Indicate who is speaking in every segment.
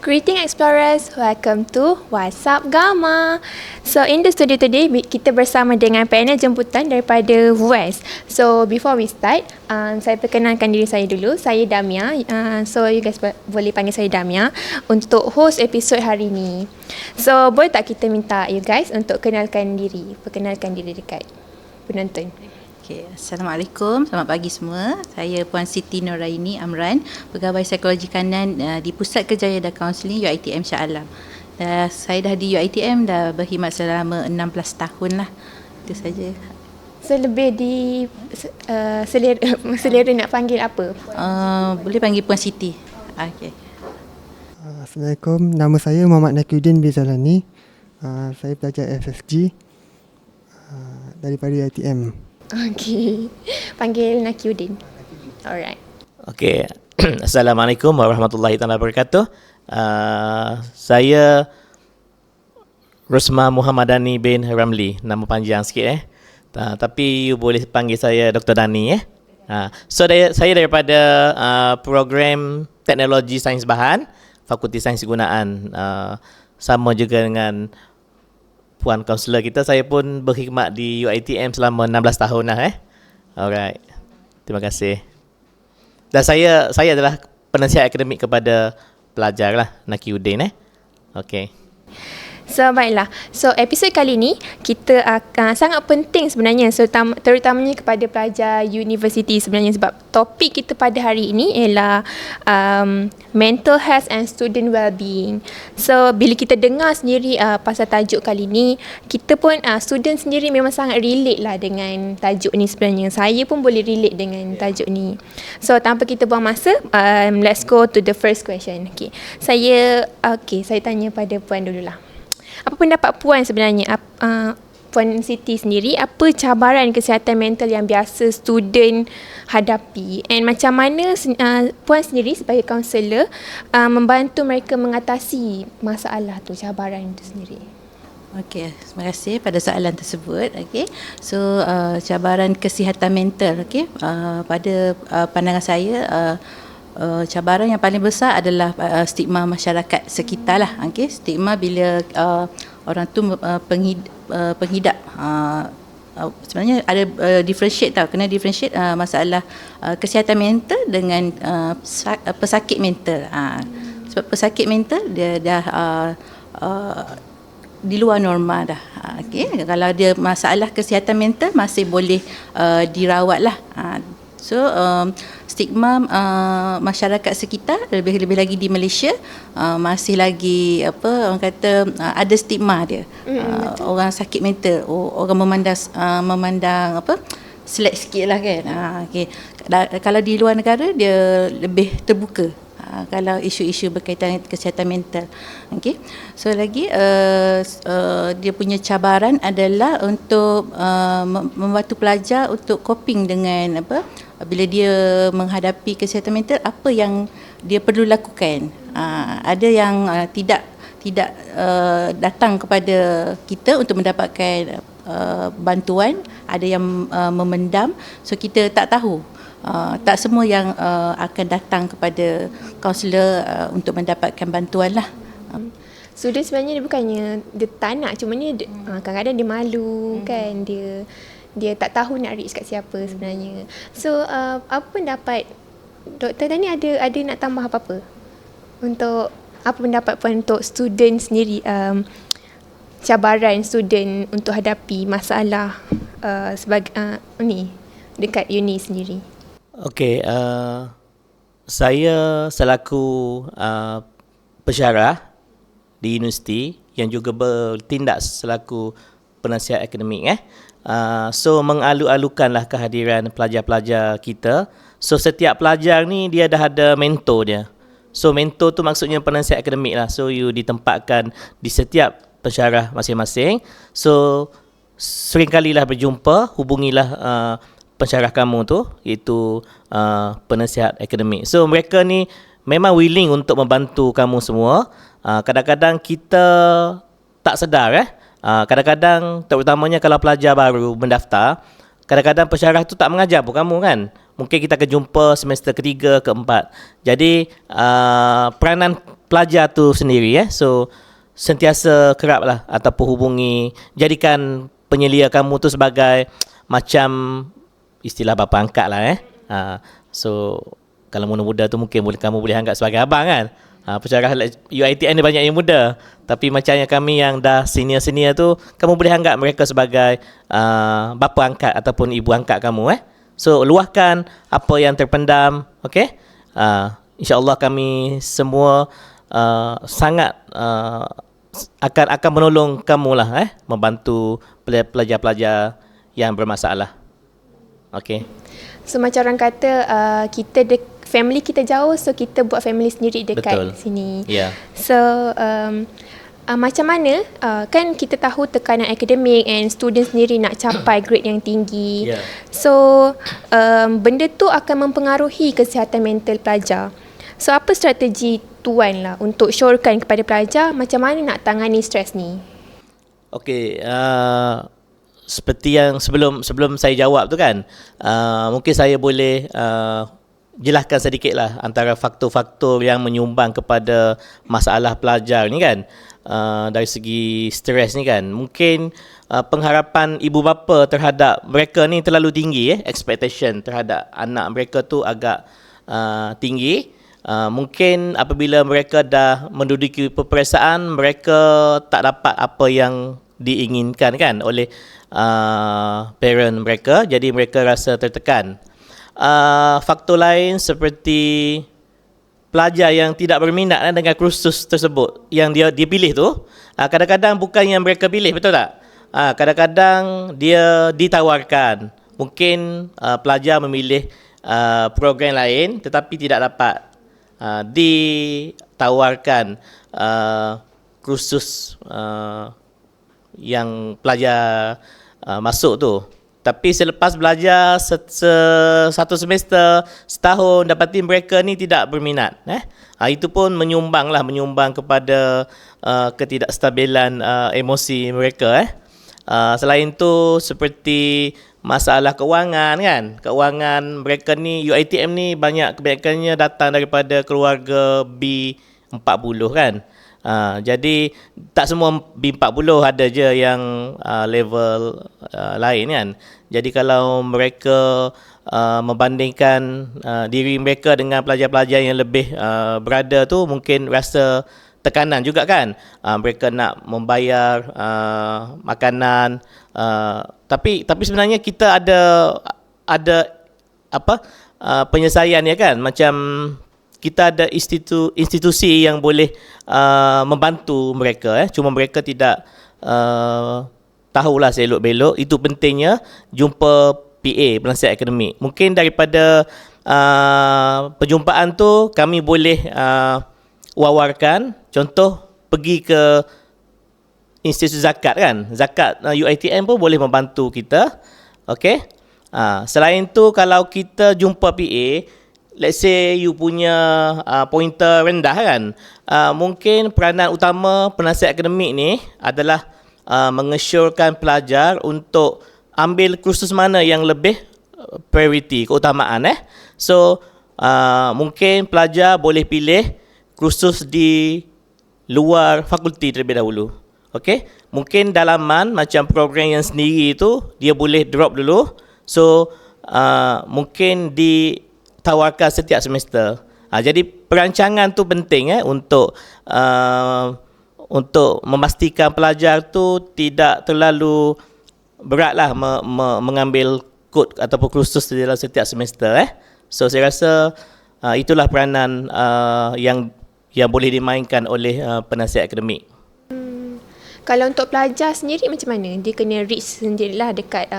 Speaker 1: Greeting explorers, welcome to What's Up Gamma. So in the studio today, kita bersama dengan panel jemputan daripada West. So before we start, saya perkenalkan diri saya dulu. Saya Damia. So you guys boleh panggil saya Damia untuk host episod hari ni. So boleh tak kita minta you guys untuk perkenalkan diri dekat penonton.
Speaker 2: Okay, Assalamualaikum, selamat pagi semua. Saya Puan Siti Nuraini Amran, Pegawai Psikologi Kanan di Pusat Kerjaya dan Kaunseling UiTM Shah Alam. Saya dah di UiTM dah berkhidmat selama 16 tahun lah. Itu saja.
Speaker 1: So lebih selera nak panggil apa?
Speaker 2: Boleh panggil Puan Siti. Okay.
Speaker 3: Assalamualaikum, nama saya Muhammad Nakiuddin bin Zalani. Saya pelajar FFG daripada UiTM.
Speaker 1: Okay. Panggil Nakiuddin. Alright.
Speaker 4: Okay. Assalamualaikum warahmatullahi wabarakatuh. Saya Rosma Muhammadani bin Ramli. Nama panjang sikit tapi you boleh panggil saya Dr. Dani So saya daripada program Teknologi Sains Bahan, Fakulti Sains Gunaan. Sama juga dengan Puan kaunselor kita, saya pun berkhidmat di UiTM selama 16 tahun lah. Alright. Terima kasih. Dan saya adalah penasihat akademik kepada pelajar lah, Nakiuddin. Okay.
Speaker 1: So baiklah. So episod kali ni kita akan sangat penting sebenarnya, terutamanya kepada pelajar universiti sebenarnya, sebab topik kita pada hari ini ialah mental health and student well-being. So bila kita dengar sendiri pasal tajuk kali ni, kita pun student sendiri memang sangat relate lah dengan tajuk ni sebenarnya. Saya pun boleh relate dengan tajuk ni. So tanpa kita buang masa, let's go to the first question. Saya tanya pada Puan dululah. Apa pendapat Puan sebenarnya, Puan Siti sendiri, apa cabaran kesihatan mental yang biasa student hadapi, and macam mana Puan sendiri sebagai kaunselor membantu mereka mengatasi masalah tu, cabaran itu sendiri?
Speaker 2: Okey, terima kasih pada soalan tersebut. Okey. So cabaran kesihatan mental, pada pandangan saya cabaran yang paling besar adalah stigma masyarakat sekitar lah. Okay? Stigma bila orang tu penghidap. Sebenarnya ada differentiate tau. Kena differentiate masalah kesihatan mental dengan pesakit mental. Sebab pesakit mental dia dah di luar norma dah. Okay? Kalau dia masalah kesihatan mental masih boleh dirawat lah. So stigma masyarakat sekitar, lebih-lebih lagi di Malaysia, masih lagi orang kata ada stigma dia. Orang sakit mental, orang memandang selek sikit lah kan. Okay. Kalau di luar negara dia lebih terbuka kalau isu-isu berkaitan dengan kesihatan mental. Okay. So lagi dia punya cabaran adalah untuk membantu pelajar untuk coping dengan bila dia menghadapi kesihatan mental, apa yang dia perlu lakukan. Ada yang tidak datang kepada kita untuk mendapatkan bantuan, ada yang memendam, so kita tak tahu. Tak semua yang akan datang kepada kaunselor untuk mendapatkan bantuan lah.
Speaker 1: So dia sebenarnya bukannya dia tak nak, cuma ni kadang-kadang dia malu kan, dia tak tahu nak reach kat siapa sebenarnya. So apa pendapat Doktor Dani, ada nak tambah apa-apa untuk apa pendapat Puan untuk student sendiri, cabaran student untuk hadapi masalah sebagai ni dekat uni sendiri?
Speaker 4: Okay, saya selaku pensyarah di universiti yang juga bertindak selaku penasihat akademik. So mengalu-alukanlah kehadiran pelajar-pelajar kita. So setiap pelajar ni dia dah ada mentor dia. So mentor tu maksudnya penasihat akademik lah. So you ditempatkan di setiap pensyarah masing-masing. So seringkalilah berjumpa, hubungilah pensyarah kamu tu, iaitu penasihat akademik. So mereka ni memang willing untuk membantu kamu semua. Kadang-kadang kita tak sedar kadang-kadang terutamanya kalau pelajar baru mendaftar, kadang-kadang pensyarah tu tak mengajar pun kamu mungkin kita akan jumpa semester ketiga, keempat. Jadi peranan pelajar tu sendiri so sentiasa kerap lah ataupun hubungi, jadikan penyelia kamu tu sebagai macam istilah bapa angkat lah so kalau muda-muda tu mungkin kamu boleh anggap sebagai abang kan. Pensyarah UiTM ni banyak yang muda, tapi macamnya kami yang dah senior-senior tu, kamu boleh anggap mereka sebagai bapa angkat ataupun ibu angkat kamu So luahkan apa yang terpendam, okey? InsyaAllah kami semua sangat akan menolong kamu lah membantu pelajar-pelajar yang bermasalah. Okey.
Speaker 1: So macam orang kata family kita jauh, so kita buat family sendiri dekat
Speaker 4: Betul.
Speaker 1: sini.
Speaker 4: Ya.
Speaker 1: So macam mana kan kita tahu tekanan akademik and student sendiri nak capai grade yang tinggi.
Speaker 4: Ya.
Speaker 1: So benda tu akan mempengaruhi kesihatan mental pelajar. So apa strategi tuan lah untuk syorkan kepada pelajar macam mana nak tangani stres ni?
Speaker 4: Okey, seperti yang sebelum saya jawab tu kan, mungkin saya boleh jelaskan sedikit lah antara faktor-faktor yang menyumbang kepada masalah pelajar ni kan. Dari segi stres ni kan, mungkin pengharapan ibu bapa terhadap mereka ni terlalu tinggi expectation terhadap anak mereka tu agak tinggi. Mungkin apabila mereka dah menduduki peperiksaan, mereka tak dapat apa yang diinginkan kan oleh parent mereka, jadi mereka rasa tertekan. Faktor lain seperti pelajar yang tidak berminat dengan kursus tersebut yang dia pilih tu, kadang-kadang bukan yang mereka pilih, betul tak? Kadang-kadang dia ditawarkan. Mungkin pelajar memilih program lain tetapi tidak dapat ditawarkan kursus yang pelajar masuk tu. Tapi selepas belajar satu semester, setahun, dapati mereka ni tidak berminat. Itu pun menyumbang kepada ketidakstabilan emosi mereka. Selain tu seperti masalah kewangan kan. Kewangan mereka ni, UiTM ni kebanyakannya datang daripada keluarga B40 kan. Jadi tak semua B40 ada je yang level lain kan. Jadi kalau mereka membandingkan diri mereka dengan pelajar-pelajar yang lebih berada tu, mungkin rasa tekanan juga kan. Mereka nak membayar makanan, tapi sebenarnya kita ada penyelesaian ya kan. Macam kita ada institusi yang boleh membantu mereka. Cuma mereka tidak tahulah selok-belok. Itu pentingnya jumpa PA, penasihat akademik. Mungkin daripada perjumpaan tu kami boleh wawarkan, contoh pergi ke institusi zakat kan. Zakat UiTM pun boleh membantu kita. Okey. Selain tu kalau kita jumpa PA, let's say you punya pointer rendah kan, mungkin peranan utama penasihat akademik ni adalah mengesyorkan pelajar untuk ambil kursus mana yang lebih priority, keutamaan So mungkin pelajar boleh pilih kursus di luar fakulti terlebih dahulu. Okey, mungkin dalaman macam program yang sendiri itu dia boleh drop dulu. So mungkin ditawarkan setiap semester. Jadi perancangan tu penting untuk memastikan pelajar tu tidak terlalu beratlah mengambil kod ataupun kursus dalam setiap semester. So saya rasa itulah peranan yang boleh dimainkan oleh penasihat akademik.
Speaker 1: Kalau untuk pelajar sendiri macam mana? Dia kena reach sendirilah dekat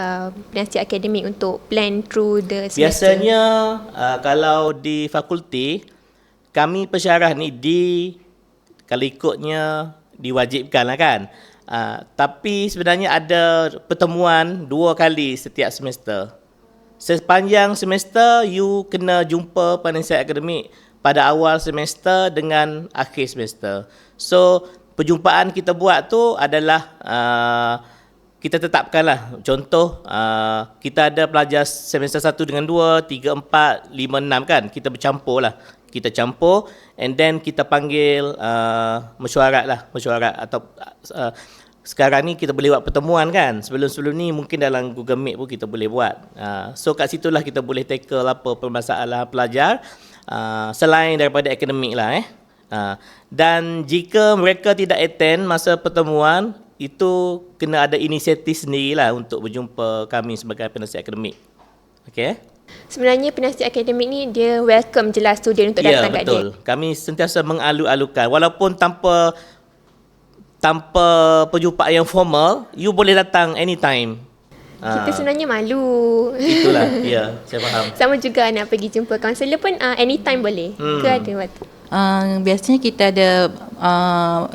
Speaker 1: penasihat akademik untuk plan through the semester.
Speaker 4: Biasanya kalau di fakulti, kami pensyarah ni kalau ikutnya diwajibkan lah kan. Tapi sebenarnya ada pertemuan 2 kali setiap semester. Sepanjang semester, you kena jumpa penasihat akademik pada awal semester dengan akhir semester. So perjumpaan kita buat tu adalah kita tetapkanlah. Contoh, kita ada pelajar semester 1 dengan 2, 3, 4, 5, 6 kan. Kita bercampur lah. Kita campur and then kita panggil mesyuarat atau sekarang ni kita boleh buat pertemuan kan. Sebelum-sebelum ni mungkin dalam Google Meet pun kita boleh buat. So kat situlah kita boleh tackle apa permasalahan pelajar selain daripada akademik lah dan jika mereka tidak attend masa pertemuan, itu kena ada inisiatif sendirilah untuk berjumpa kami sebagai penasihat akademik. Okey.
Speaker 1: Sebenarnya penasihat akademik ni dia welcome je lah student untuk datang kat dia.
Speaker 4: Ya, betul. Kami sentiasa mengalu-alukan walaupun tanpa perjumpaan yang formal, you boleh datang anytime.
Speaker 1: Kita sebenarnya malu.
Speaker 4: Itulah, ya, saya faham.
Speaker 1: Sama juga nak pergi jumpa kaunselor pun anytime boleh. Ke ada waktu?
Speaker 2: Biasanya kita ada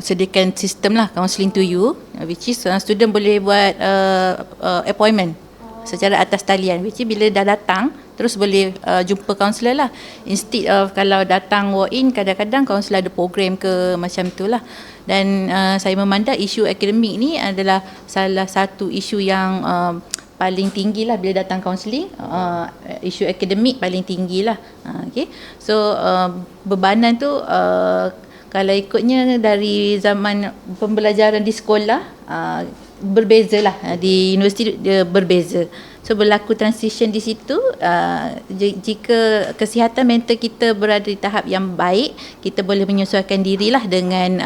Speaker 2: sediakan sistem lah counselling to you, which is student boleh buat appointment secara atas talian, which is bila dah datang terus boleh jumpa kaunselor lah, instead of kalau datang walk in, kadang-kadang kaunselor ada program ke macam tu lah. Dan saya memandang isu akademik ni adalah salah satu isu yang paling tinggi lah bila datang kaunseling. Isu akademik paling tinggi lah. Okay. So bebanan tu kalau ikutnya dari zaman pembelajaran di sekolah berbeza lah, di universiti dia berbeza. So berlaku transition di situ. Jika kesihatan mental kita berada di tahap yang baik, kita boleh menyesuaikan dirilah dengan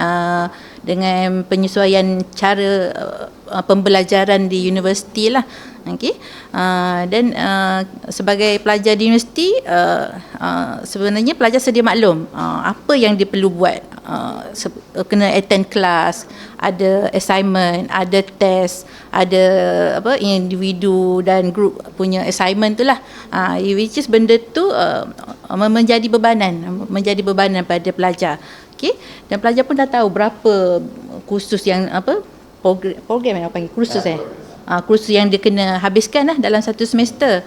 Speaker 2: penyesuaian cara pembelajaran di universiti lah. Okay. Dan sebagai pelajar di universiti, sebenarnya pelajar sedia maklum apa yang dia perlu buat. Kena attend kelas, ada assignment, ada test, ada individu dan group punya assignment tu lah, which is benda tu menjadi bebanan pada pelajar. Okay? Dan pelajar pun dah tahu berapa kursus yang program yang panggil kursus kursus yang dia kena habiskan lah dalam satu semester.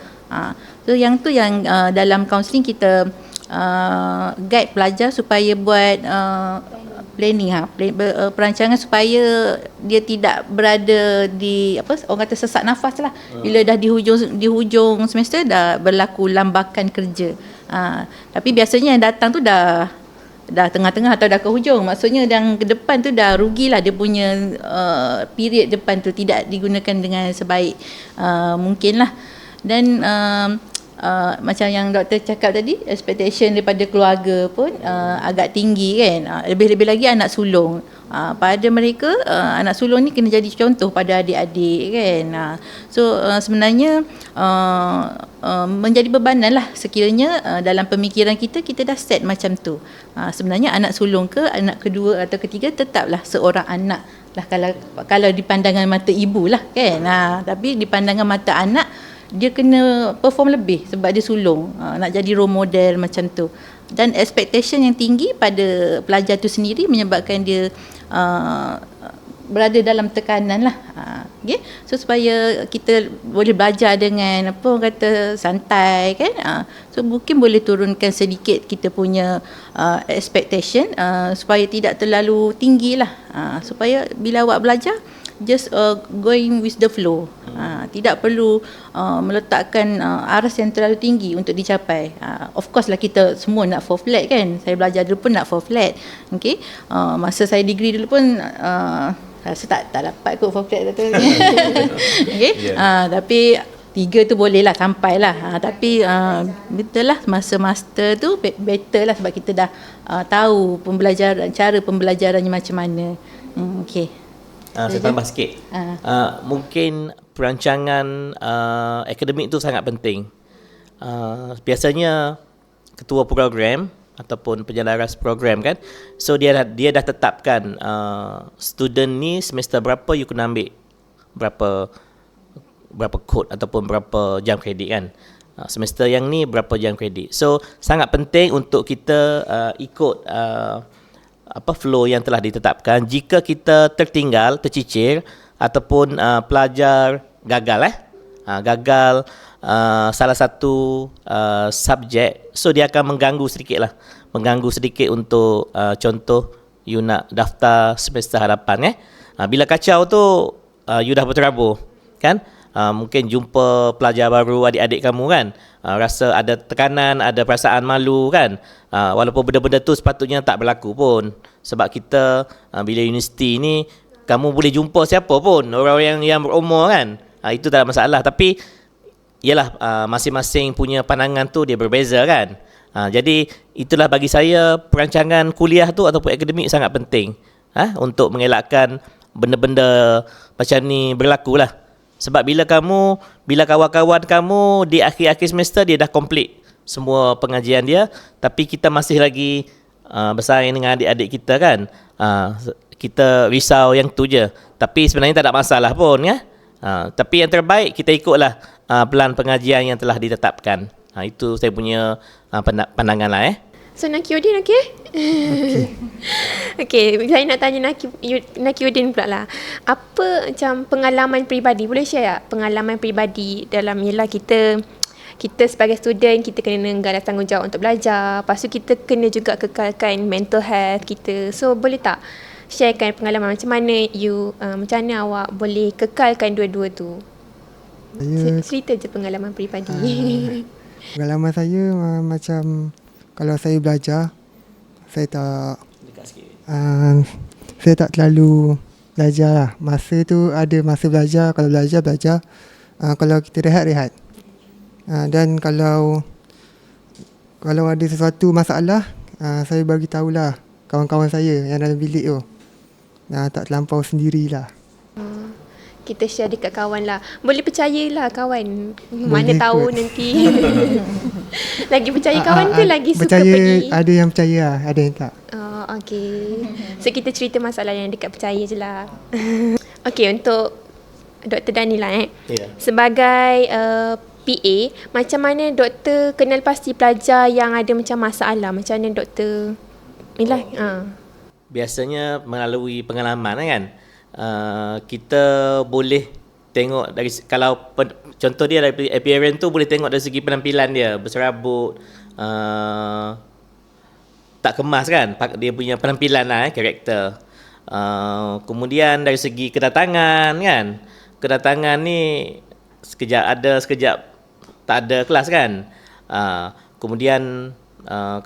Speaker 2: So yang tu yang dalam counselling kita guide pelajar supaya buat planning, perancangan supaya dia tidak berada di orang kata sesak nafas lah. Bila dah di hujung semester dah berlaku lambakan kerja. Tapi biasanya yang datang tu dah tengah-tengah atau dah ke hujung. Maksudnya yang ke depan tu dah rugilah, dia punya period depan tu tidak digunakan dengan sebaik mungkin lah. Dan macam yang doktor cakap tadi, expectation daripada keluarga pun agak tinggi kan. Lebih-lebih lagi anak sulung. Pada mereka, anak sulung ni kena jadi contoh pada adik-adik kan. So sebenarnya menjadi bebanan lah sekiranya dalam pemikiran kita dah set macam tu. Sebenarnya anak sulung ke anak kedua atau ketiga tetaplah seorang anak lah kalau di pandangan mata ibu lah kan. Tapi di pandangan mata anak, dia kena perform lebih sebab dia sulung, nak jadi role model macam tu. Dan expectation yang tinggi pada pelajar tu sendiri menyebabkan dia berada dalam tekanan lah. Okay? So supaya kita boleh belajar dengan orang kata santai kan. So mungkin boleh turunkan sedikit kita punya expectation supaya tidak terlalu tinggi lah. Supaya bila awak belajar, just going with the flow. Tidak perlu meletakkan aras yang terlalu tinggi untuk dicapai. Of course lah kita semua nak 4 flat kan. Saya belajar dulu pun nak 4 flat. Okay? Masa saya degree dulu pun rasa tak dapat kot 4 flat tu. Okay? Tapi 3 tu boleh lah sampai lah. Tapi betul lah masa master tu better lah sebab kita dah tahu cara pembelajarannya macam mana. Okay.
Speaker 4: Saya tambah sikit. Mungkin perancangan akademik tu sangat penting. Biasanya ketua program ataupun penyelaras program kan, so dia dah tetapkan student ni semester berapa you kena ambil berapa kod ataupun berapa jam kredit kan. Semester yang ni berapa jam kredit. So sangat penting untuk kita ikut flow yang telah ditetapkan. Jika kita tercicir ataupun pelajar gagal salah satu subjek, so dia akan mengganggu sedikit untuk contoh you nak daftar semester hadapan bila kacau tu you dah berterabur. kan? Mungkin jumpa pelajar baru, adik-adik kamu kan, rasa ada tekanan, ada perasaan malu kan, walaupun benda-benda tu sepatutnya tak berlaku pun, sebab kita bila universiti ni kamu boleh jumpa siapa pun, orang yang berumur kan, itu tak ada masalah. Tapi ialah masing-masing punya pandangan tu dia berbeza kan. Jadi itulah bagi saya perancangan kuliah tu ataupun akademik sangat penting untuk mengelakkan benda-benda macam ni berlaku lah. Sebab bila kawan-kawan kamu di akhir-akhir semester dia dah complete semua pengajian dia, tapi kita masih lagi bersaing dengan adik-adik kita kan, kita risau yang tu je. Tapi sebenarnya tak ada masalah pun ya. Tapi yang terbaik kita ikutlah plan pengajian yang telah ditetapkan. Itu saya punya pandangan lah
Speaker 1: So Nakiuddin okey? Okey, saya nak tanya Nakiuddin pula lah. Apa macam pengalaman peribadi, boleh share tak? Pengalaman peribadi dalam ialah kita sebagai student, kita kena ganas tanggungjawab untuk belajar. Lepas tu kita kena juga kekalkan mental health kita. So boleh tak sharekan pengalaman macam mana macam mana awak boleh kekalkan dua-dua tu? Cerita je pengalaman peribadi.
Speaker 3: Pengalaman saya macam kalau saya belajar, saya tak terlalu belajar lah. Masa tu ada masa belajar, kalau belajar. Kalau kita rehat. Dan kalau ada sesuatu masalah, saya bagi tahulah kawan-kawan saya yang dalam bilik tu. Tak terlampau sendirilah.
Speaker 1: Kita share dekat kawan lah. Boleh percayalah kawan. Mana
Speaker 3: Boleh
Speaker 1: tahu
Speaker 3: kot.
Speaker 1: nanti. Lagi percaya kawan ke lagi suka
Speaker 3: percaya,
Speaker 1: pergi?
Speaker 3: ada yang percaya lah, ada yang tak.
Speaker 1: Oh, okay. So kita cerita masalah yang dekat percaya je lah. Okay, untuk Dr. Dani lah
Speaker 4: Yeah.
Speaker 1: Sebagai PA, macam mana doktor kenal pasti pelajar yang ada macam masalah? Macam mana doktor Milah?
Speaker 4: Biasanya melalui pengalaman kan, kita boleh tengok dari kalau contoh dia dari appearance tu boleh tengok dari segi penampilan dia, berserabut, tak kemas kan, dia punya penampilan lah karakter. Kemudian dari segi kedatangan kan, kedatangan ni sekejap ada sekejap tak ada kelas kan. Kemudian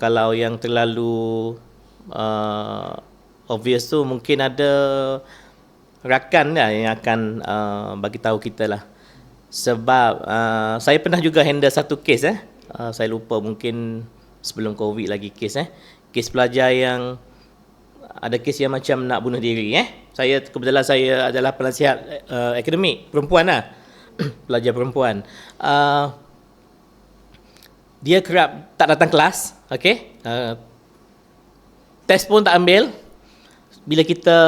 Speaker 4: kalau yang terlalu obvious tu mungkin ada rakan lah yang akan bagi tahu kita lah. Sebab saya pernah juga handle satu kes saya lupa, mungkin sebelum COVID lagi kes kes pelajar yang ada kes yang macam nak bunuh diri kebetulan saya adalah penasihat akademik perempuan lah. Pelajar perempuan, dia kerap tak datang kelas, okey, test pun tak ambil. Bila kita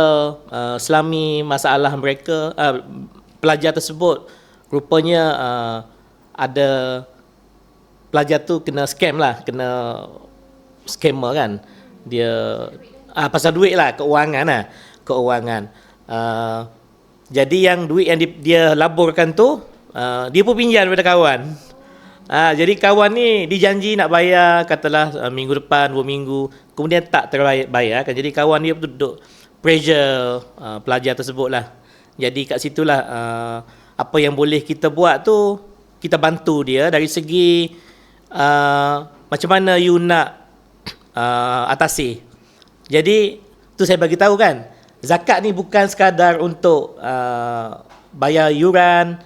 Speaker 4: selami masalah mereka, pelajar tersebut rupanya ada pelajar tu kena scam lah, kena scammer kan. Dia pasal duit lah, keuangan. Jadi yang duit yang dia laburkan tu dia pun pinjam daripada kawan. Jadi kawan ni dijanji nak bayar katalah minggu depan, 2 minggu, kemudian tak terbayar kan. Jadi kawan dia duduk pressure pelajar tersebut lah. Jadi kat situlah apa yang boleh kita buat tu, kita bantu dia dari segi macam mana you nak atasi. Jadi tu saya bagi tahu kan, zakat ni bukan sekadar untuk bayar yuran,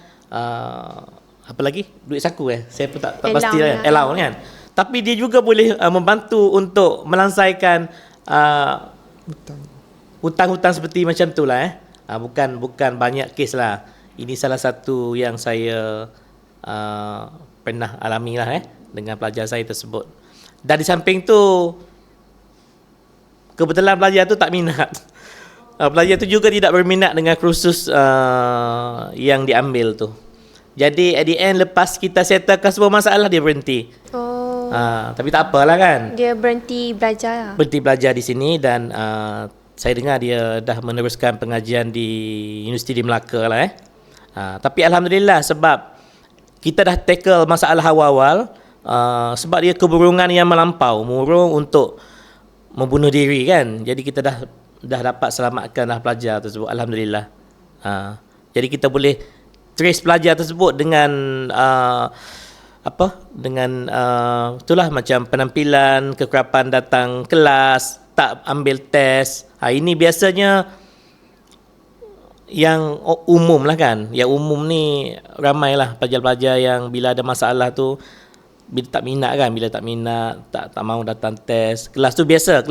Speaker 4: apa lagi? Duit saku saya pun tak pasti lah. Allowance kan. Tapi dia juga boleh membantu untuk melansaikan hutang-hutang seperti macam tu lah bukan banyak kes lah. Ini salah satu yang saya pernah alami lah dengan pelajar saya tersebut. Dan di samping tu kebetulan pelajar tu tak minat. Pelajar tu juga tidak berminat dengan kursus yang diambil tu. Jadi at the end lepas kita settlekan semua masalah, dia berhenti. Tapi tak apalah kan.
Speaker 1: Dia berhenti belajar lah.
Speaker 4: Berhenti belajar di sini dan saya dengar dia dah meneruskan pengajian di Universiti di Melaka lah Tapi alhamdulillah sebab kita dah tackle masalah awal-awal, sebab dia keburungan yang melampau, murung untuk membunuh diri kan. Jadi kita dah dapat selamatkanlah pelajar tersebut, alhamdulillah. Jadi kita boleh trace pelajar tersebut dengan itulah macam penampilan, kekerapan datang kelas, tak ambil test. Ini biasanya yang umum lah kan. Yang umum ni ramailah pelajar-pelajar yang bila ada masalah tu bila tak minat, tak mau datang test. Kelas tu biasa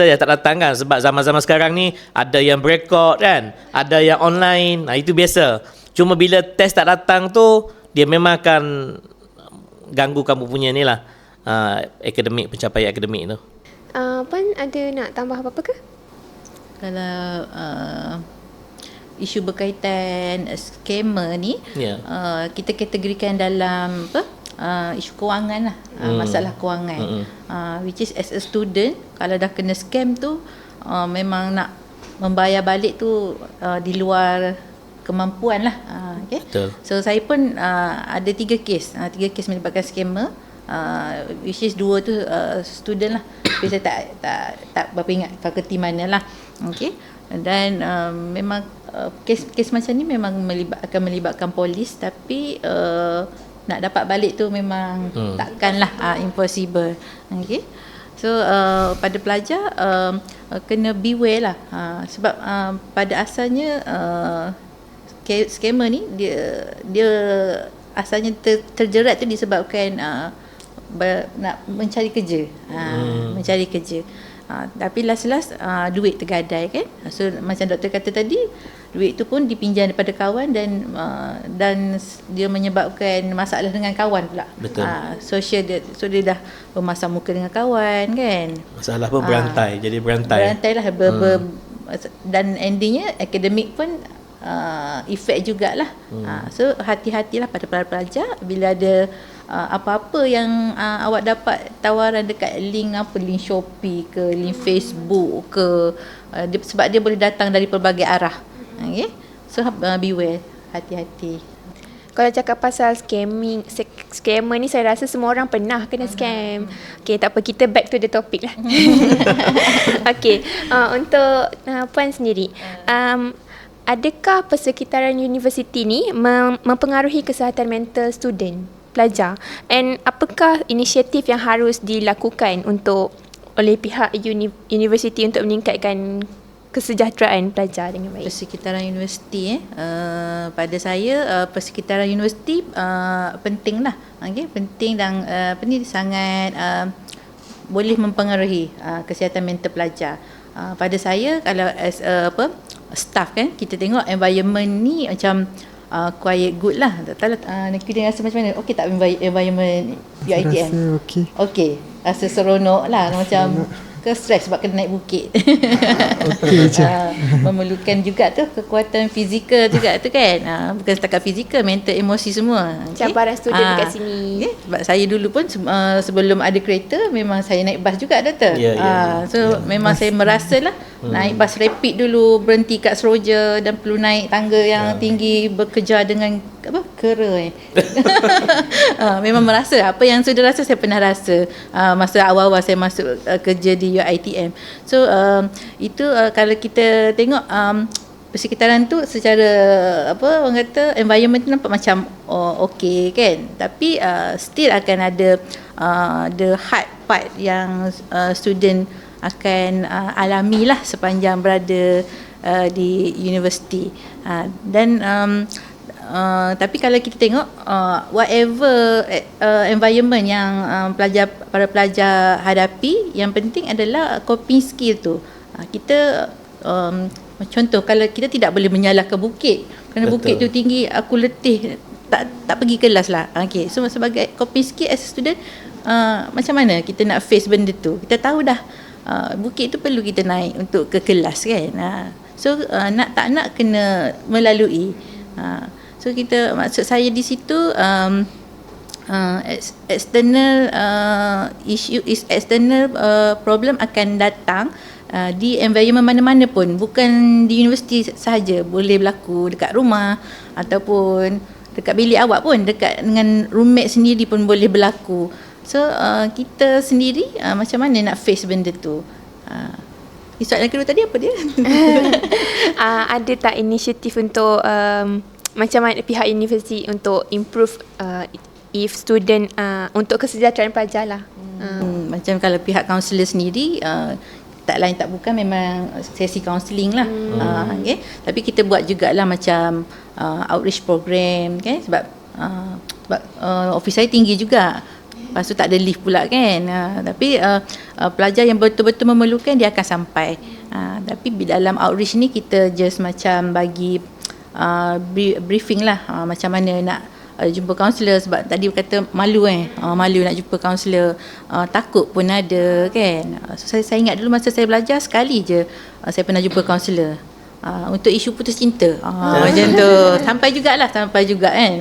Speaker 4: dia tak datang kan, sebab zaman-zaman sekarang ni ada yang berekod kan, ada yang online. Itu biasa. Cuma bila test tak datang tu, dia memang akan ganggu kamu punya ni lah, akademik, pencapaian akademik tu.
Speaker 1: Puan ada nak tambah apa-apa ke?
Speaker 2: Kalau isu berkaitan scammer ni, kita kategorikan dalam isu kewangan lah, masalah kewangan. Which is as a student, kalau dah kena scam tu, memang nak membayar balik tu di luar kemampuan lah. Okay.
Speaker 4: Betul.
Speaker 2: So saya pun ada 3 kes melibatkan scammer, which is 2 tu student lah. Tapi saya tak berapa ingat fakulti mana lah. Okay. Dan memang kes macam ni memang akan melibatkan polis, tapi nak dapat balik tu memang takkanlah impossible. Okay. So pada pelajar kena beware lah, sebab pada asalnya scammer ni dia asalnya terjerat tu disebabkan nak mencari kerja. Mencari kerja. Tapi last duit tergadai kan. So macam doktor kata tadi, duit tu pun dipinjam daripada kawan dan dia menyebabkan masalah dengan kawan pula.
Speaker 4: Betul.
Speaker 2: Social so dia dah bermasam muka dengan kawan kan.
Speaker 4: Masalah pun berantai, jadi berantai
Speaker 2: lah. Dan endingnya akademik pun efek jugalah. So hati-hatilah pada para pelajar bila ada apa-apa yang awak dapat tawaran dekat link Shopee ke link Facebook ke, sebab dia boleh datang dari pelbagai arah. Okay? So beware, hati-hati.
Speaker 1: Kalau cakap pasal scammer ni, saya rasa semua orang pernah kena scam. Okay, tak apa, kita back to the topic lah. Okay, untuk Puan sendiri, adakah persekitaran universiti ni mempengaruhi kesihatan mental student, pelajar? And apakah inisiatif yang harus dilakukan oleh pihak universiti untuk meningkatkan kesejahteraan pelajar dengan baik?
Speaker 2: Persekitaran universiti pada saya persekitaran universiti penting lah. Okay? Penting dan sangat boleh mempengaruhi kesihatan mental pelajar. Pada saya, kalau as staff kan, kita tengok environment ni macam quiet good lah. Tak tahu kita rasa macam mana. Okey tak environment UiTM?
Speaker 3: Rasa okey.
Speaker 2: Okey, rasa seronok lah. Macam ke stres sebab kena naik bukit.
Speaker 3: Okey je.
Speaker 2: Memerlukan juga tu kekuatan fizikal juga tu kan. Bukan setakat fizikal, mental, emosi semua.
Speaker 1: Cabaran student dekat sini.
Speaker 2: Sebab saya dulu pun sebelum ada kereta memang saya naik bas juga, doktor. So memang saya merasalah naik bas rapid dulu, berhenti kat Seroja dan perlu naik tangga yang tinggi, bekerja dengan kera memang merasa apa yang sudah rasa saya pernah rasa masa awal-awal saya masuk kerja di UiTM. So itu kalau kita tengok persekitaran tu secara orang kata environment tu nampak macam okey kan, tapi still akan ada the hard part yang student akan alami lah sepanjang berada di universiti. Dan tapi kalau kita tengok whatever environment yang para pelajar hadapi, yang penting adalah coping skill tu. Kita contoh, kalau kita tidak boleh menyalahkan bukit kerana bukit tu tinggi, aku letih, tak pergi kelas lah. Okay. So sebagai coping skill as a student, macam mana kita nak face benda tu? Kita tahu dah bukit tu perlu kita naik untuk ke kelas kan. So nak tak nak kena melalui. So maksud saya di situ external external problem akan datang di environment mana-mana pun, bukan di universiti sahaja, boleh berlaku dekat rumah ataupun dekat bilik awak pun, dekat dengan roommate sendiri pun boleh berlaku. So kita sendiri macam mana nak face benda tu? Soalan kedua tadi apa dia?
Speaker 1: Ada tak inisiatif untuk macam mana pihak universiti untuk improve if student untuk kesejahteraan pelajar lah.
Speaker 2: Macam kalau pihak kaunselor sendiri tak lain tak bukan memang sesi kaunseling lah. Okay. Tapi kita buat jugalah macam outreach program, okay? Sebab office saya tinggi juga. Lepas tu tak ada lift pula kan. Tapi pelajar yang betul-betul memerlukan dia akan sampai. Tapi dalam outreach ni kita just macam bagi briefing lah macam mana nak jumpa kaunselor, sebab tadi kata malu malu nak jumpa kaunselor, takut pun ada kan. So, saya ingat dulu masa saya belajar sekali je saya pernah jumpa kaunselor untuk isu putus cinta macam tu. Sampai juga kan.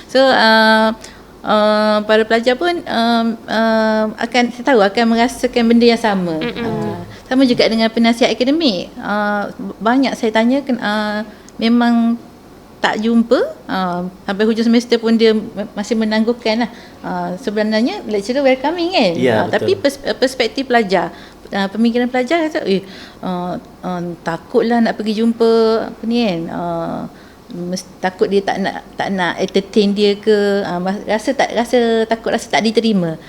Speaker 2: So para pelajar pun akan, saya tahu akan merasakan benda yang sama. Sama juga dengan penasihat akademik. Banyak saya tanya memang tak jumpa sampai hujung semester pun dia masih menangguhkan lah. Sebenarnya lecturer welcoming kan. Tapi perspektif pelajar, pemikiran pelajar kata takutlah nak pergi jumpa apa ni kan. Takut dia tak nak entertain dia ke, rasa takut rasa tak diterima.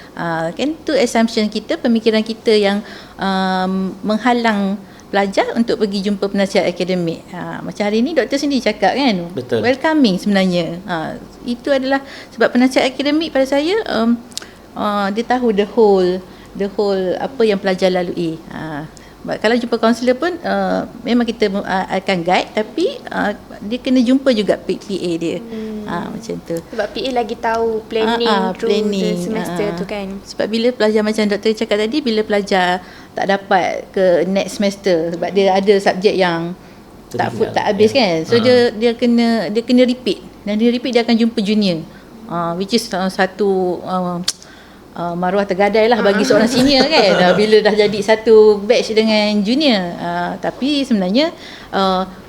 Speaker 2: Kan tu assumption kita, pemikiran kita yang menghalang pelajar untuk pergi jumpa penasihat akademik. Macam hari ni doktor sendiri cakap kan,
Speaker 4: betul,
Speaker 2: welcoming sebenarnya. Itu adalah sebab penasihat akademik pada saya dia tahu the whole apa yang pelajar lalui. Kalau jumpa kaunselor pun memang kita akan guide, tapi dia kena jumpa juga PA dia. Macam tu.
Speaker 1: Sebab PA lagi tahu planning the semester tu kan.
Speaker 2: Sebab bila pelajar, macam doktor cakap tadi, bila pelajar tak dapat ke next semester sebab dia ada subjek yang tak habis kan. So dia kena repeat. Dan dia repeat, dia akan jumpa junior. Which is satu maruah tergadai lah bagi seorang senior kan. Bila dah jadi satu batch dengan junior. Tapi sebenarnya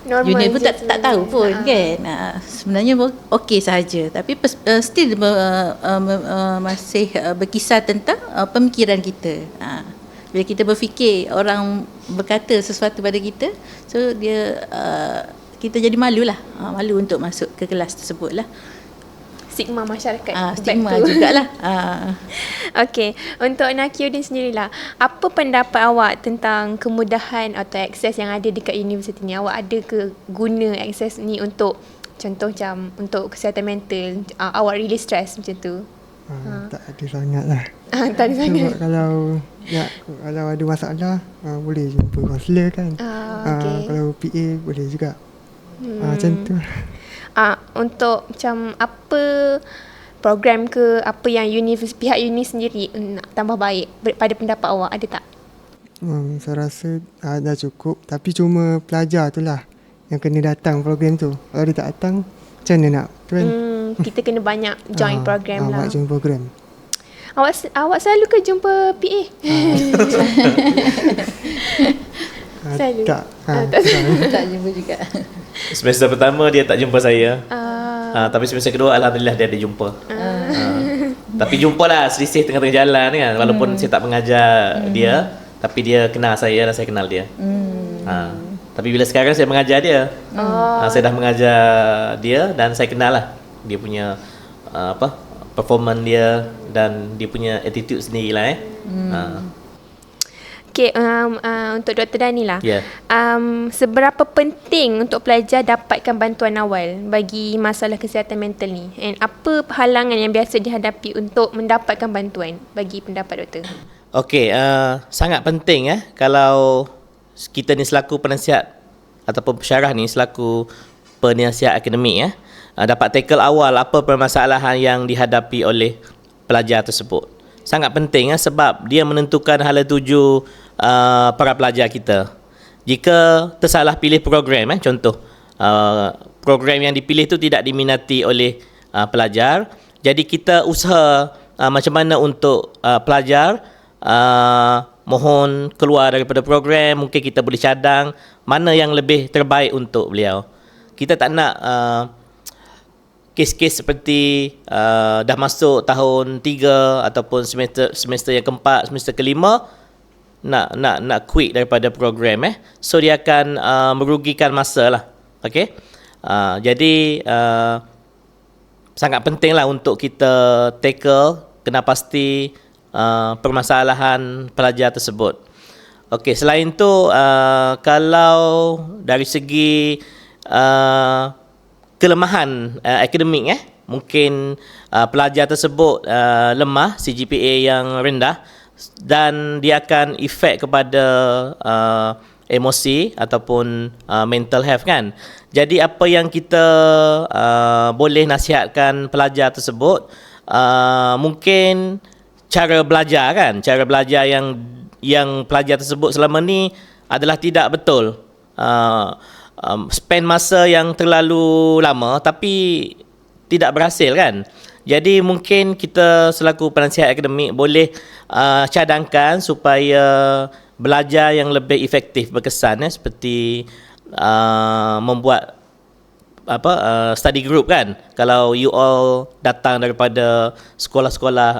Speaker 2: junior pun tak tahu pun kan. Sebenarnya okey sahaja. Tapi still masih berkisar tentang pemikiran kita. Bila kita berfikir orang berkata sesuatu pada kita, so dia kita jadi malu lah. Malu untuk masuk ke kelas tersebut lah.
Speaker 1: Stigma masyarakat.
Speaker 2: Stigma jugalah.
Speaker 1: Okey, untuk Nakiuddin sendirilah, apa pendapat awak tentang kemudahan atau akses yang ada dekat universiti ni? Awak ada ke guna akses ni untuk, contoh macam untuk kesihatan mental, awak release stress macam tu?
Speaker 3: Tak ada sangat lah.
Speaker 1: Tak ada sangat.
Speaker 3: Sebab kalau ada masalah boleh jumpa kaunselor kan.
Speaker 1: Okay.
Speaker 3: Kalau PA boleh juga. Macam tu.
Speaker 1: Untuk macam apa program ke apa yang pihak uni sendiri nak tambah baik pada pendapat awak, ada tak?
Speaker 3: Saya rasa dah cukup. Tapi cuma pelajar tu lah yang kena datang program tu. Kalau dia tak datang, macam mana nak kan?
Speaker 1: Kita kena banyak join program lah.
Speaker 3: Join program.
Speaker 1: Awak selalu ke jumpa PA? Selalu?
Speaker 2: Tak jumpa juga.
Speaker 4: Semester pertama dia tak jumpa saya. Tapi semester kedua alhamdulillah dia ada jumpa. Tapi jumpalah selisih tengah-tengah jalan kan. Walaupun saya tak mengajar dia, tapi dia kenal saya dan saya kenal dia. Tapi bila sekarang saya mengajar dia, saya dah mengajar dia dan saya kenal lah dia punya performance dia dan dia punya attitude sendiri lah.
Speaker 1: Okay, untuk Dr. Dani lah. Seberapa penting untuk pelajar dapatkan bantuan awal bagi masalah kesihatan mental ni? And apa halangan yang biasa dihadapi untuk mendapatkan bantuan bagi pendapat doktor?
Speaker 4: Okay, sangat penting kalau kita ni selaku penasihat ataupun pensyarah ni selaku penasihat akademik dapat tackle awal apa permasalahan yang dihadapi oleh pelajar tersebut. Sangat penting sebab dia menentukan hala tuju para pelajar kita. Jika tersalah pilih program, contoh program yang dipilih tu tidak diminati oleh pelajar, jadi kita usaha macam mana untuk pelajar mohon keluar daripada program. Mungkin kita boleh cadang mana yang lebih terbaik untuk beliau. Kita tak nak kes-kes seperti dah masuk tahun 3 ataupun semester yang keempat, semester kelima nak quit daripada program. So dia akan merugikan masa lah. Okay? Jadi sangat pentinglah untuk kita tackle, kena pasti permasalahan pelajar tersebut. Okey, selain tu kalau dari segi kelemahan akademik, mungkin pelajar tersebut lemah, CGPA yang rendah, dan dia akan efek kepada emosi ataupun mental health kan. Jadi apa yang kita boleh nasihatkan pelajar tersebut, mungkin cara belajar kan, cara belajar yang pelajar tersebut selama ni adalah tidak betul. Spend masa yang terlalu lama tapi tidak berhasil kan. Jadi mungkin kita selaku penasihat akademik boleh cadangkan supaya belajar yang lebih efektif, berkesan, seperti membuat study group kan. Kalau you all datang daripada sekolah-sekolah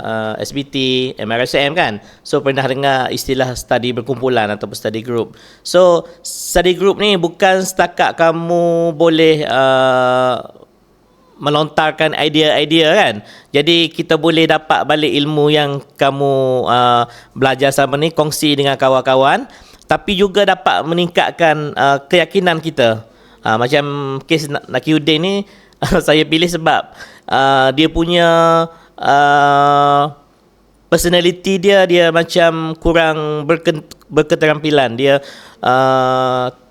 Speaker 4: SBT, MRSM kan, so pernah dengar istilah study berkumpulan ataupun study group. So study group ni bukan setakat kamu boleh melontarkan idea-idea kan. Jadi kita boleh dapat balik ilmu yang kamu belajar sama ni, kongsi dengan kawan-kawan, tapi juga dapat meningkatkan keyakinan kita. Macam kes Nakiuddin ni saya pilih sebab dia punya personality dia macam kurang berketerampilan. Dia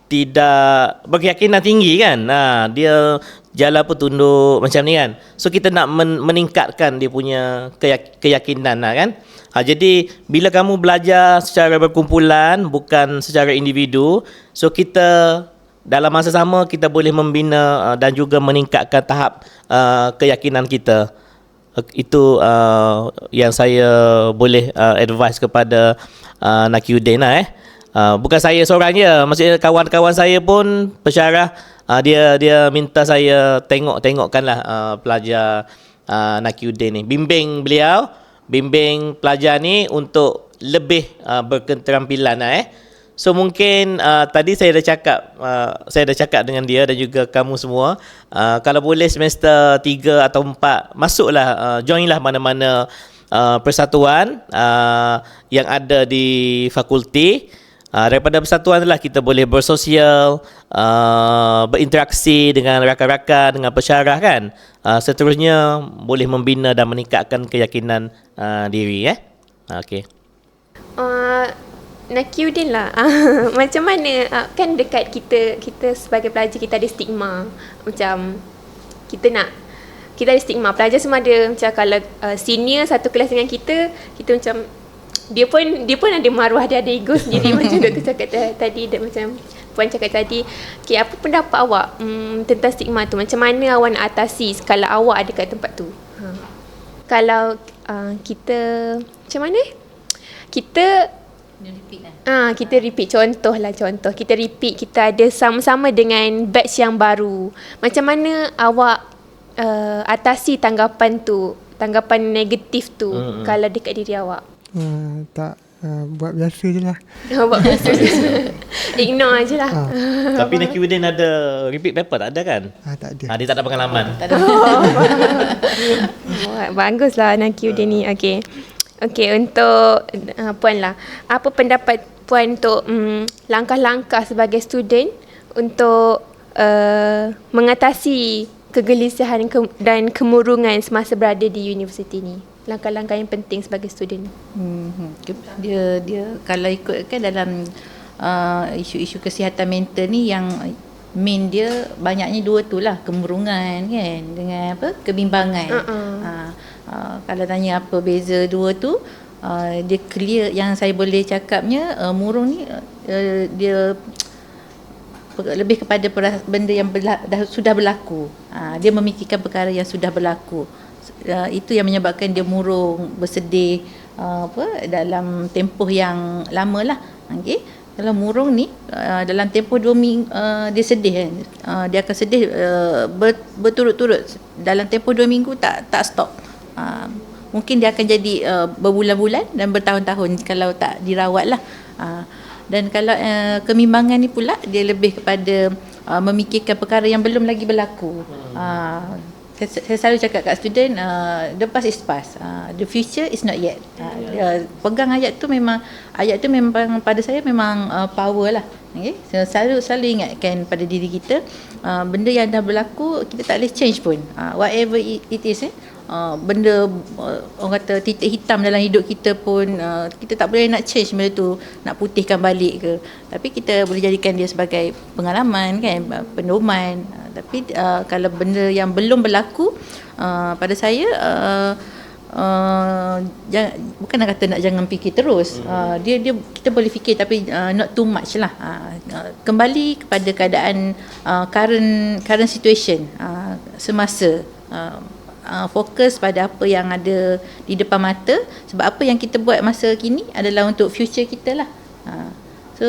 Speaker 4: tidak berkeyakinan tinggi kan. Dia jalan pun tunduk macam ni kan. So kita nak meningkatkan dia punya keyakinan kan. Jadi bila kamu belajar secara berkumpulan, bukan secara individu, so kita dalam masa sama kita boleh membina dan juga meningkatkan tahap keyakinan kita. Itu yang saya boleh advise kepada Nakiuddin bukan saya seorang je, maksudnya kawan-kawan saya pun pensyarah, dia minta saya tengokkanlah pelajar Nakiuddin ni, bimbing pelajar ni untuk lebih berketerampilan. So mungkin tadi saya dah cakap dengan dia dan juga kamu semua, kalau boleh semester 3 atau 4 masuklah, joinlah mana-mana persatuan yang ada di fakulti. Daripada persatuan itulah kita boleh bersosial, berinteraksi dengan rakan-rakan, dengan pensyarah kan. Seterusnya boleh membina dan meningkatkan keyakinan diri. Okey.
Speaker 1: Nakiuddin lah. Macam mana kan dekat kita sebagai pelajar kita ada stigma. Macam kita ada stigma. Pelajar semua ada macam kalau senior satu kelas dengan kita macam dia pun ada maruah, dia ada ego sendiri. Macam Dr. cakap tadi, macam Puan cakap tadi. Okay, apa pendapat awak tentang stigma tu? Macam mana awak nak atasi kalau awak ada kat tempat tu? Kalau kita macam mana? Kita repeat. Contoh kita repeat, kita ada sama-sama dengan batch yang baru. Macam mana awak atasi tanggapan negatif tu kalau dekat diri awak?
Speaker 3: Buat biasa je lah.
Speaker 1: Buat biasa je. Ignore je lah.
Speaker 4: Tapi Nakiuddin ada repeat paper? Tak ada kan?
Speaker 3: Tak ada.
Speaker 4: Dia tak ada pengalaman.
Speaker 1: Baguslah Nakiuddin ni. Okey, untuk Puan lah. Apa pendapat Puan untuk langkah-langkah sebagai student untuk mengatasi kegelisahan dan kemurungan semasa berada di universiti ni? Langkah-langkah yang penting sebagai student.
Speaker 2: Dia kalau ikutkan dalam isu-isu kesihatan mental ni, yang main dia banyaknya dua tu lah, kemurungan kan dengan kebimbangan. Kalau tanya apa beza dua tu, dia clear. Yang saya boleh cakapnya, murung ni dia lebih kepada benda yang sudah berlaku. Dia memikirkan perkara yang sudah berlaku. Itu yang menyebabkan dia murung, bersedih dalam tempoh yang lama lah. Kalau murung ni dalam tempoh 2 minggu dia sedih kan. Dia akan sedih berturut-turut dalam tempoh 2 minggu, tak stop. Mungkin dia akan jadi berbulan-bulan dan bertahun-tahun kalau tak dirawat lah. Dan kalau kebimbangan ni pula, dia lebih kepada memikirkan perkara yang belum lagi berlaku. Saya selalu cakap kat student, the past is past, the future is not yet. Pegang ayat tu memang pada saya memang power lah. Okay? So, selalu ingatkan pada diri kita, benda yang dah berlaku kita tak boleh change pun. Whatever it is, benda orang kata titik hitam dalam hidup kita pun kita tak boleh nak change benda tu, nak putihkan balik ke. Tapi kita boleh jadikan dia sebagai pengalaman kan, pedoman. Tapi kalau benda yang belum berlaku, pada saya bukan nak kata nak jangan fikir terus. Dia kita boleh fikir tapi not too much lah. Kembali kepada keadaan current situation semasa. Fokus pada apa yang ada di depan mata, sebab apa yang kita buat masa kini adalah untuk future kita lah. So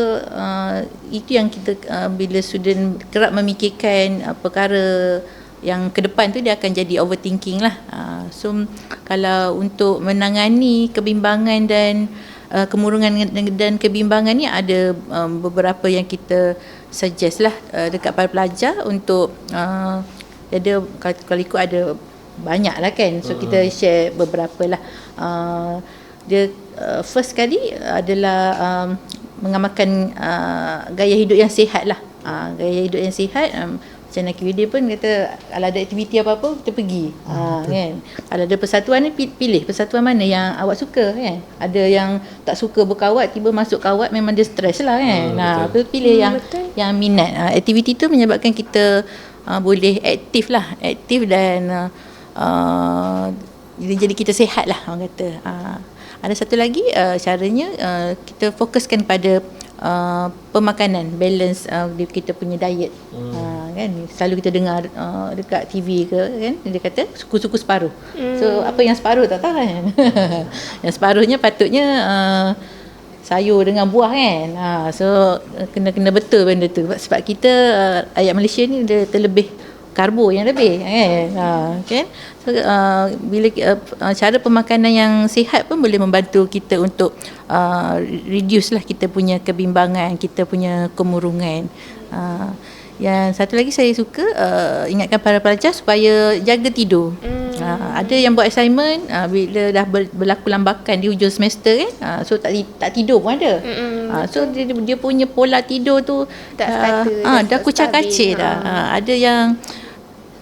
Speaker 2: itu yang kita bila student kerap memikirkan perkara yang ke depan tu, dia akan jadi overthinking lah. So kalau untuk menangani kebimbangan dan kemurungan dan kebimbangan ni, ada beberapa yang kita suggest lah dekat para pelajar untuk ada, kalau ikut ada banyak lah kan. So kita share beberapa lah. Dia first kali adalah mengamalkan gaya hidup yang sihat lah. Gaya hidup yang sihat, macam Naki Widya pun kata kalau ada aktiviti apa-apa kita pergi. Kan? Kalau ada persatuan ni, pilih persatuan mana yang awak suka kan. Ada yang tak suka berkawat, tiba masuk kawat memang dia stres lah kan. Pilih yang minat. Aktiviti tu menyebabkan kita boleh aktif dan jadi kita sihat lah orang kata. Ada satu lagi caranya, kita fokuskan pada pemakanan, balance kita punya diet. Kan selalu kita dengar dekat TV ke kan, dia kata suku-suku separuh. So apa yang separuh tak tahu kan. Yang separuhnya patutnya sayur dengan buah kan. So kena betul benda tu, sebab kita ayat Malaysia ni dia terlebih karbo yang lebih kan. So, bila cara pemakanan yang sihat pun boleh membantu kita untuk reduce lah kita punya kebimbangan, kita punya kemurungan. Yang satu lagi saya suka ingatkan para pelajar supaya jaga tidur. Ada yang buat assignment bila dah berlaku lambakan di hujung semester kan, so tak tidur pun ada. So dia punya pola tidur tu dah kucak-kacir dah. Ada yang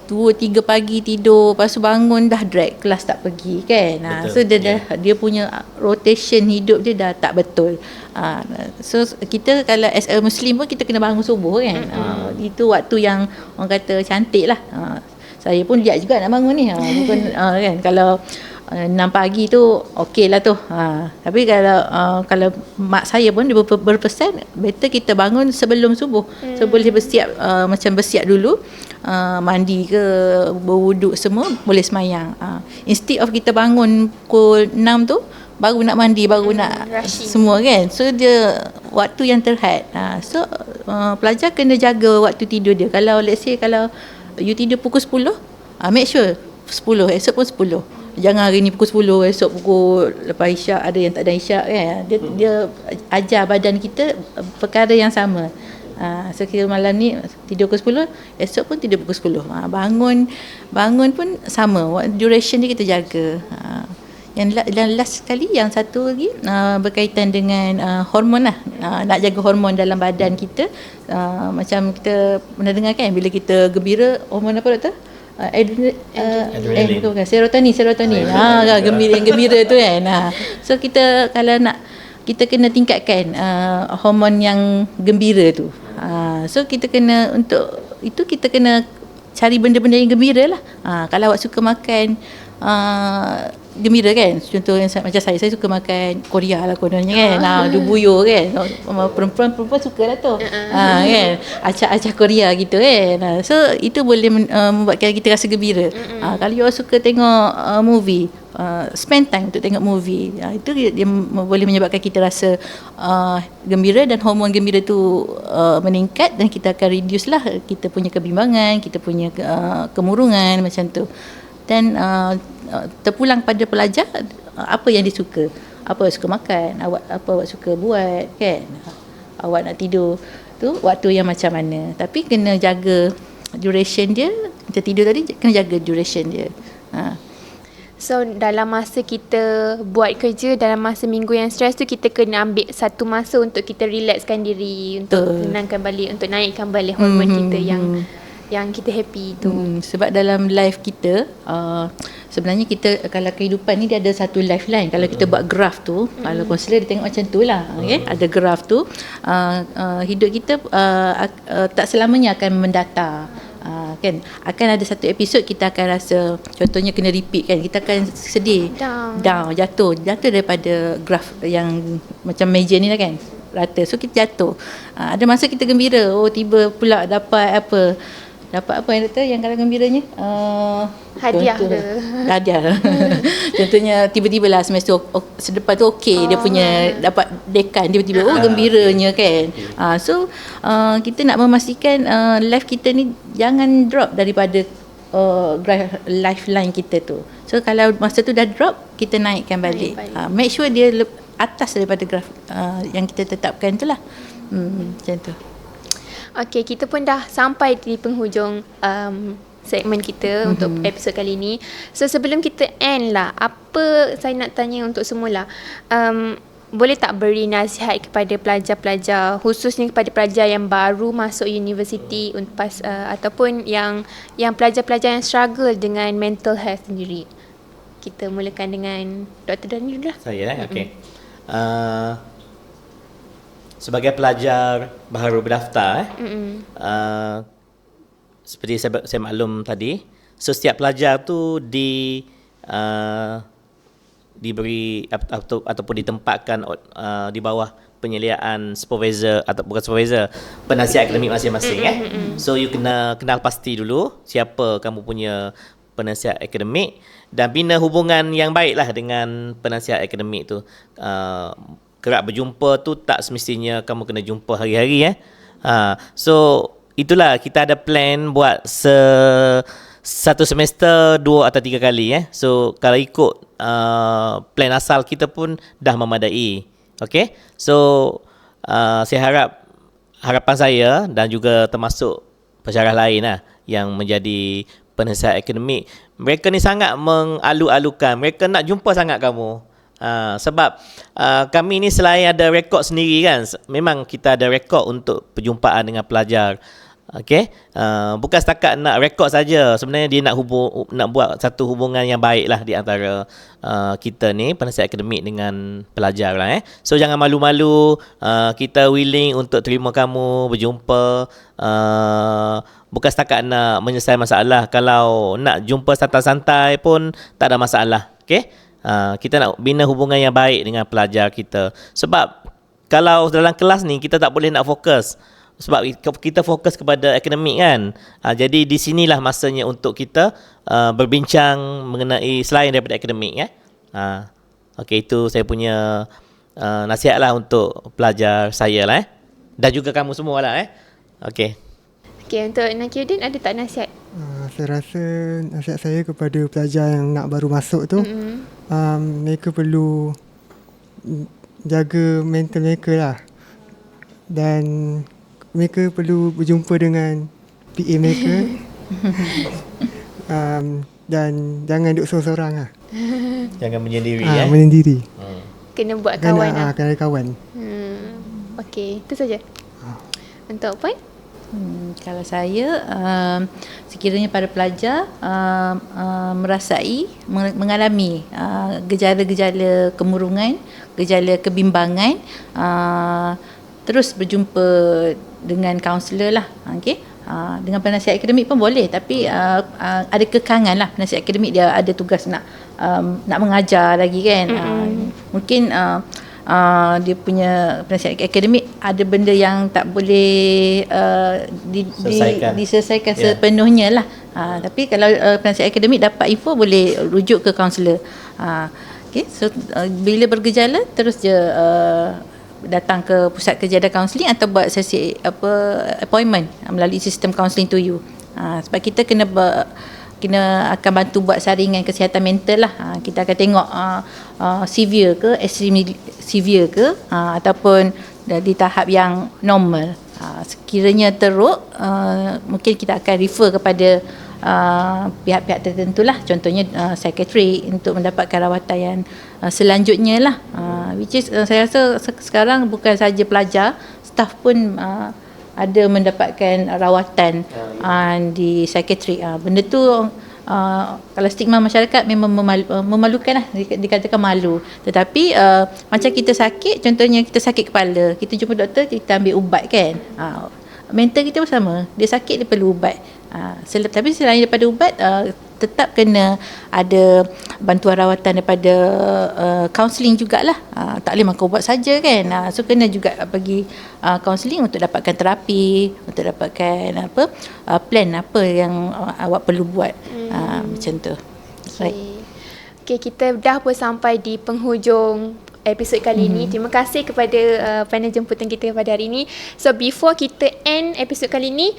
Speaker 2: 2-3 pagi tidur, lepas tu bangun dah drag, kelas tak pergi kan. So dia punya rotation hidup dia dah tak betul. So kita kalau as a Muslim pun kita kena bangun subuh kan. Itu waktu yang orang kata cantik lah. Saya pun lihat juga nak bangun ni. Bukan kan, kalau 6 pagi tu okey lah tu. Tapi kalau mak saya pun dia berpesan better kita bangun sebelum subuh. So boleh bersiap, macam bersiap dulu, mandi ke, berwuduk semua, boleh semayang. Instead of kita bangun pukul 6 tu baru nak mandi, baru nak semua kan. So dia waktu yang terhad. So pelajar kena jaga waktu tidur dia. Kalau let's say kalau you tidur pukul 10, make sure 10, esok pun 10. Jangan hari ni pukul 10, esok pukul lepas isyak, ada yang tak ada isyak kan. Dia ajar badan kita perkara yang sama. So kita malam ni tidur pukul 10, esok pun tidur pukul 10. Bangun pun sama, duration dia kita jaga. Yang last sekali, yang satu lagi berkaitan dengan hormon lah. Nak jaga hormon dalam badan kita. Macam kita pernah dengar kan, bila kita gembira, hormon apa doktor? Bukan, serotonin. Gembira tu kan. So kita kalau nak, kita kena tingkatkan hormon yang gembira tu. So kita kena, untuk itu kita kena cari benda-benda yang gembira lah. Kalau awak suka makan gembira kan, contoh yang macam saya suka makan Korea lah kononnya kan. Dubuyo kan, perempuan suka lah tu. Kan, acak-acak Korea gitu kan. So itu boleh membuatkan kita rasa gembira. Kalau you suka tengok movie, spend time untuk tengok movie, itu dia boleh menyebabkan kita rasa gembira, dan hormon gembira tu meningkat, dan kita akan reduce lah kita punya kebimbangan, kita punya kemurungan macam tu. Dan terpulang pada pelajar, apa yang dia suka, apa awak suka makan, apa awak suka buat kan, awak nak tidur tu waktu yang macam mana. Tapi kena jaga duration dia. Kita tidur tadi kena jaga duration dia.
Speaker 1: So dalam masa kita buat kerja, dalam masa minggu yang stres tu, kita kena ambil satu masa untuk kita relaxkan diri, untuk tenangkan balik, untuk naikkan balik hormon kita yang kita happy tu.
Speaker 2: Sebab dalam life kita sebenarnya kita, kalau kehidupan ni dia ada satu lifeline. Kalau kita buat graf tu, kalau konselor dia tengok macam tu lah, okay? Ada graf tu, hidup kita tak selamanya akan mendatar. Kan akan ada satu episod kita akan rasa, contohnya kena repeat kan, kita akan sedih, down, jatuh daripada graf yang macam meja ni lah kan, rata, so kita jatuh. Ada masa kita gembira, tiba pula dapat apa yang kata yang kalau gembiranya,
Speaker 1: Hadiah ke?
Speaker 2: Hadiah. Contohnya tiba-tiba lah semester sedepan tu okey, dia punya dapat dekan, tiba-tiba gembiranya kan. So kita nak memastikan life kita ni jangan drop daripada lifeline kita tu. So kalau masa tu dah drop, kita naikkan balik. Make sure dia atas daripada graf yang kita tetapkan tu lah. Macam tu.
Speaker 1: Okay, kita pun dah sampai di penghujung segmen kita untuk episod kali ni. So sebelum kita end lah, apa saya nak tanya untuk semula, boleh tak beri nasihat kepada pelajar-pelajar, khususnya kepada pelajar yang baru masuk universiti ataupun yang pelajar-pelajar yang struggle dengan mental health sendiri? Kita mulakan dengan Dr. Dani dulu lah.
Speaker 4: Saya okey. Sebagai pelajar baru berdaftar, seperti saya maklum tadi, so setiap pelajar tu diberi ataupun ditempatkan di bawah penyeliaan supervisor atau bukan supervisor, penasihat akademik masing-masing. So you kena kenal pasti dulu siapa kamu punya penasihat akademik dan bina hubungan yang baiklah dengan penasihat akademik tu. Kerap berjumpa tu tak semestinya kamu kena jumpa hari-hari. So itulah, kita ada plan buat satu semester 2 atau 3 kali. So kalau ikut plan asal kita pun dah memadai. Okay, so saya harapan saya dan juga termasuk pensyarah lain lah yang menjadi penasihat akademik, mereka ni sangat mengalu-alukan, mereka nak jumpa sangat kamu. Sebab kami ni selain ada rekod sendiri kan, memang kita ada rekod untuk perjumpaan dengan pelajar. Okay, bukan setakat nak rekod saja, sebenarnya dia nak buat satu hubungan yang baik lah di antara kita ni penasihat akademik dengan pelajar lah. So jangan malu-malu, kita willing untuk terima kamu berjumpa. Bukan setakat nak menyelesaikan masalah, kalau nak jumpa santai-santai pun tak ada masalah. Okay, kita nak bina hubungan yang baik dengan pelajar kita. Sebab kalau dalam kelas ni kita tak boleh nak fokus, sebab kita fokus kepada akademik kan. Jadi di sinilah masanya untuk kita berbincang mengenai selain daripada akademik. Okey, itu saya punya nasihat lah untuk pelajar saya lah. Dan juga kamu semua lah. Okey.
Speaker 1: Okay, untuk Nakiuddin ada tak nasihat?
Speaker 3: Saya rasa nasihat saya kepada pelajar yang nak baru masuk tu, mereka perlu jaga mental mereka lah. Dan mereka perlu berjumpa dengan PA mereka. Dan jangan duduk seorang-seorang lah.
Speaker 4: Jangan menyendiri.
Speaker 3: Menyendiri.
Speaker 1: Kena buat kawan lah.
Speaker 3: Kena ada kawan.
Speaker 1: Okey, itu saja. Untuk Puan?
Speaker 2: Kalau saya, sekiranya para pelajar mengalami gejala-gejala kemurungan, gejala kebimbangan, terus berjumpa dengan kaunselor lah. Okay? Dengan penasihat akademik pun boleh, tapi ada kekangan lah. Penasihat akademik dia ada tugas nak mengajar lagi kan. Mungkin dia punya penasihat akademik ada benda yang tak boleh diselesaikan sepenuhnya lah. Tapi kalau penasihat akademik dapat info, boleh rujuk ke kaunselor. Okay, so bila bergejala terus je datang ke pusat kejadah kaunseling atau buat sesi appointment melalui sistem counselling to you. Sebab kita kena akan bantu buat saringan kesihatan mental lah. Kita akan tengok severe ke, extremely severe ke, ataupun di tahap yang normal. kiranya teruk, mungkin kita akan refer kepada pihak-pihak tertentu lah, contohnya psikiatri untuk mendapatkan rawatan yang selanjutnya lah, which is saya rasa sekarang bukan saja pelajar, staff pun ada mendapatkan rawatan di psikiatri. Benda tu kalau stigma masyarakat memang memalukan lah, dikatakan malu. Tetapi macam kita sakit, contohnya kita sakit kepala, kita jumpa doktor, kita ambil ubat kan. Mental kita pun sama, dia sakit dia perlu ubat. Tapi selain daripada ubat, tetap kena ada bantuan rawatan daripada kaunseling jugalah. Tak boleh makan ubat saja kan. So kena juga pergi kaunseling untuk dapatkan terapi, untuk dapatkan plan apa yang awak perlu buat. Macam tu. Right.
Speaker 1: Okay, kita dah pun sampai di penghujung episod kali ini. Terima kasih kepada panel jemputan kita pada hari ini. So before kita end episod kali ini,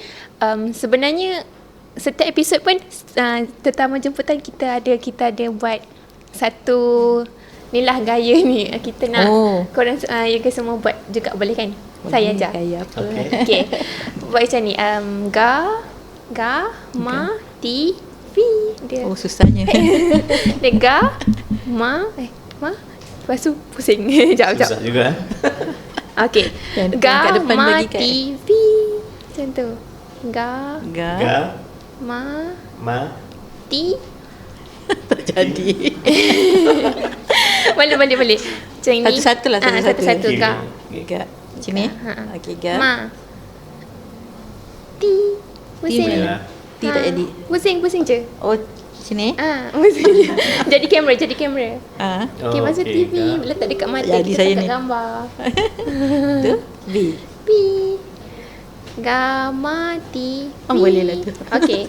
Speaker 1: sebenarnya setiap episod pun tetamu jemputan kita ada buat satu inilah gaya ni. Kita nak korang yang semua buat juga, boleh kan? Saya ajar.
Speaker 2: Gaya apa?
Speaker 1: Okay. Buat macam ni. Ga, ma, ti, fi. Dia.
Speaker 2: Oh, susahnya.
Speaker 1: Dia ga, ma, ma. Lepas tu pusing. Sekejap.
Speaker 4: Susah juga.
Speaker 1: Okay.
Speaker 2: Yang
Speaker 1: Ga,
Speaker 2: depan
Speaker 1: ma,
Speaker 2: lagi kan?
Speaker 1: ti, fi. Macam tu. Ga,
Speaker 2: Ga.
Speaker 1: ma,
Speaker 4: Ma.
Speaker 1: ti.
Speaker 2: Tak jadi.
Speaker 1: Boleh. Macam ni.
Speaker 2: Satu-satu lah, satu-satu.
Speaker 1: Satu-satu. Ga,
Speaker 2: Ga. Macam ni? Okey, Ga.
Speaker 1: ma, ti. Pusing.
Speaker 2: mana? Ti tak jadi.
Speaker 1: Pusing je.
Speaker 2: Oh, macam ni?
Speaker 1: Pusing. Jadi kamera. Okay, masuk
Speaker 4: okey,
Speaker 1: TV.
Speaker 4: Ga.
Speaker 1: Letak dekat mata,
Speaker 2: Jadi
Speaker 1: kita
Speaker 2: saya
Speaker 1: letak
Speaker 2: ni.
Speaker 1: gambar.
Speaker 2: Tu? B.
Speaker 1: Pi. Gamati.
Speaker 2: Boleh lah tu.
Speaker 1: Okey.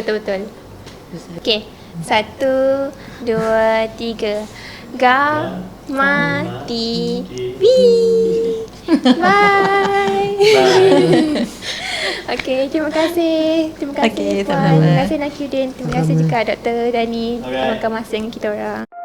Speaker 1: Betul. Okey. 1, 2, 3. Gamati. Pi. Bye. Okey, terima kasih.
Speaker 2: Okey,
Speaker 1: Puan.
Speaker 2: sama-sama.
Speaker 1: Terima kasih Nakyudin. Terima kasih juga Dr. Dani.
Speaker 4: Alright.
Speaker 1: Terima kasih kita orang.